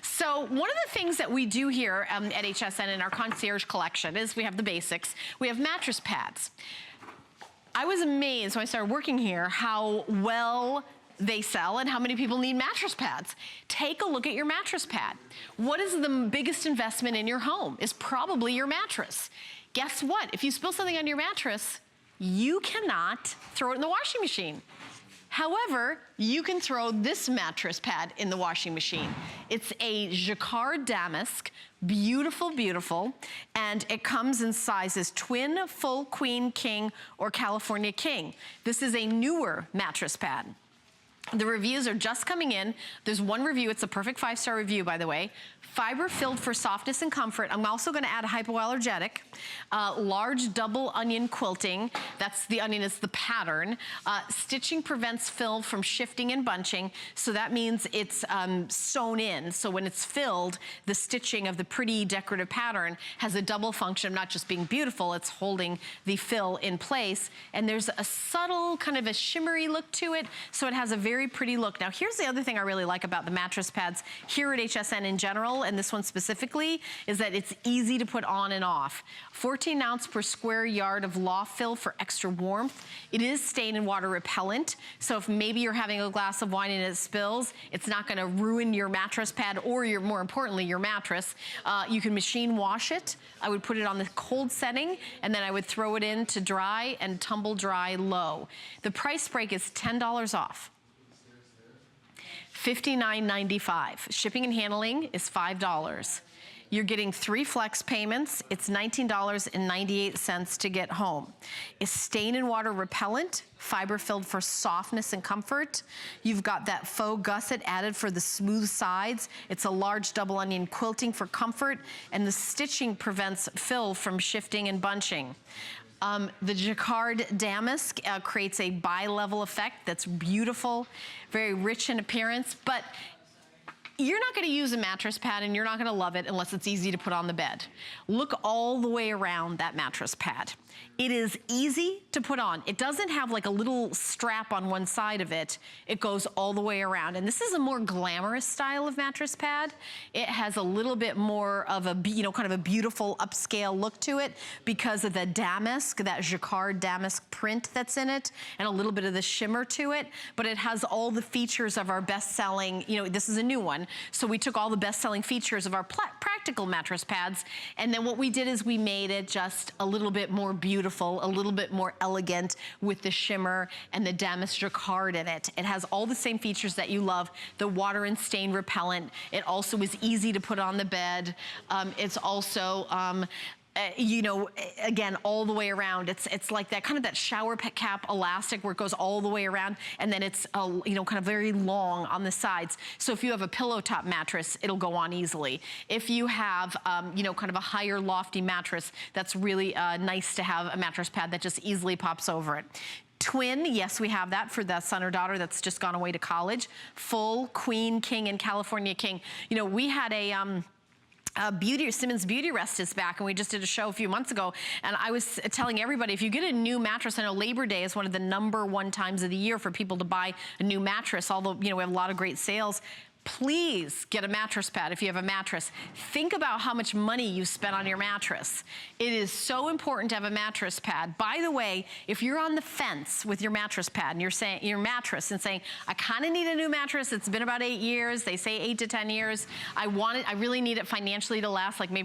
So one of the things that we do here at HSN in our Concierge collection is we have the basics. We have mattress pads. I was amazed when I started working here how well they sell and how many people need mattress pads. Take a look at your mattress pad. What is the biggest investment in your home? Is probably your mattress. Guess what? If you spill something on your mattress, you cannot throw it in the washing machine. However, you can throw this mattress pad in the washing machine. It's a Jacquard Damask, beautiful, beautiful, and it comes in sizes twin, full, queen, king, or California king. This is a newer mattress pad. The reviews are just coming in. There's one review, it's a perfect 5-star review, by the way. Fiber filled for softness and comfort. I'm also gonna add a hypoallergenic. Large double onion quilting. That's the onion is the pattern. Stitching prevents fill from shifting and bunching. So that means it's sewn in. So when it's filled, the stitching of the pretty decorative pattern has a double function, not just being beautiful, it's holding the fill in place. And there's a subtle kind of a shimmery look to it. So it has a very pretty look. Now here's the other thing I really like about the mattress pads here at HSN in general, and this one specifically, is that it's easy to put on and off. 14 ounce per square yard of loft fill for extra warmth. It is stain and water repellent, so if maybe you're having a glass of wine and it spills, it's not gonna ruin your mattress pad or your, more importantly, your mattress. You can machine wash it. I would put it on the cold setting, and then I would throw it in to dry and tumble dry low. The price break is $10 off. $59.95. Shipping and handling is $5. You're getting 3 flex payments. It's $19.98 to get home. It's stain and water repellent, fiber filled for softness and comfort. You've got that faux gusset added for the smooth sides. It's a large double onion quilting for comfort, and the stitching prevents fill from shifting and bunching. The Jacquard Damask creates a bi-level effect that's beautiful, very rich in appearance, but you're not gonna use a mattress pad and you're not gonna love it unless it's easy to put on the bed. Look all the way around that mattress pad. It is easy to put on. It doesn't have like a little strap on one side of it. It goes all the way around. And this is a more glamorous style of mattress pad. It has a little bit more of a, you know, kind of a beautiful upscale look to it because of the damask, that Jacquard Damask print that's in it, and a little bit of the shimmer to it. But it has all the features of our best-selling, you know, this is a new one. So we took all the best-selling features of our practical mattress pads, and then what we did is we made it just a little bit more beautiful, a little bit more elegant with the shimmer and the damask jacquard in it. It has all the same features that you love, the water and stain repellent. It also is easy to put on the bed. It's also, you know, again, all the way around. It's like that kind of that shower cap elastic where it goes all the way around, and then it's, you know, kind of very long on the sides. So if you have a pillow top mattress, it'll go on easily. If you have, you know, kind of a higher lofty mattress, that's really nice to have a mattress pad that just easily pops over it. Twin, yes, we have that for the son or daughter that's just gone away to college. Full, queen, king, and California king. You know, we had a, Simmons Beauty Rest is back, and we just did a show a few months ago, and I was telling everybody, if you get a new mattress, I know Labor Day is one of the #1 times of the year for people to buy a new mattress, although, you know, we have a lot of great sales. Please get a mattress pad if you have a mattress. Think about how much money you spent on your mattress. It is so important to have a mattress pad. By the way, if you're on the fence with your mattress pad and you're saying your mattress and saying, I kind of need a new mattress, it's been about 8 years, they say 8 to 10 years, I really need it financially to last, like maybe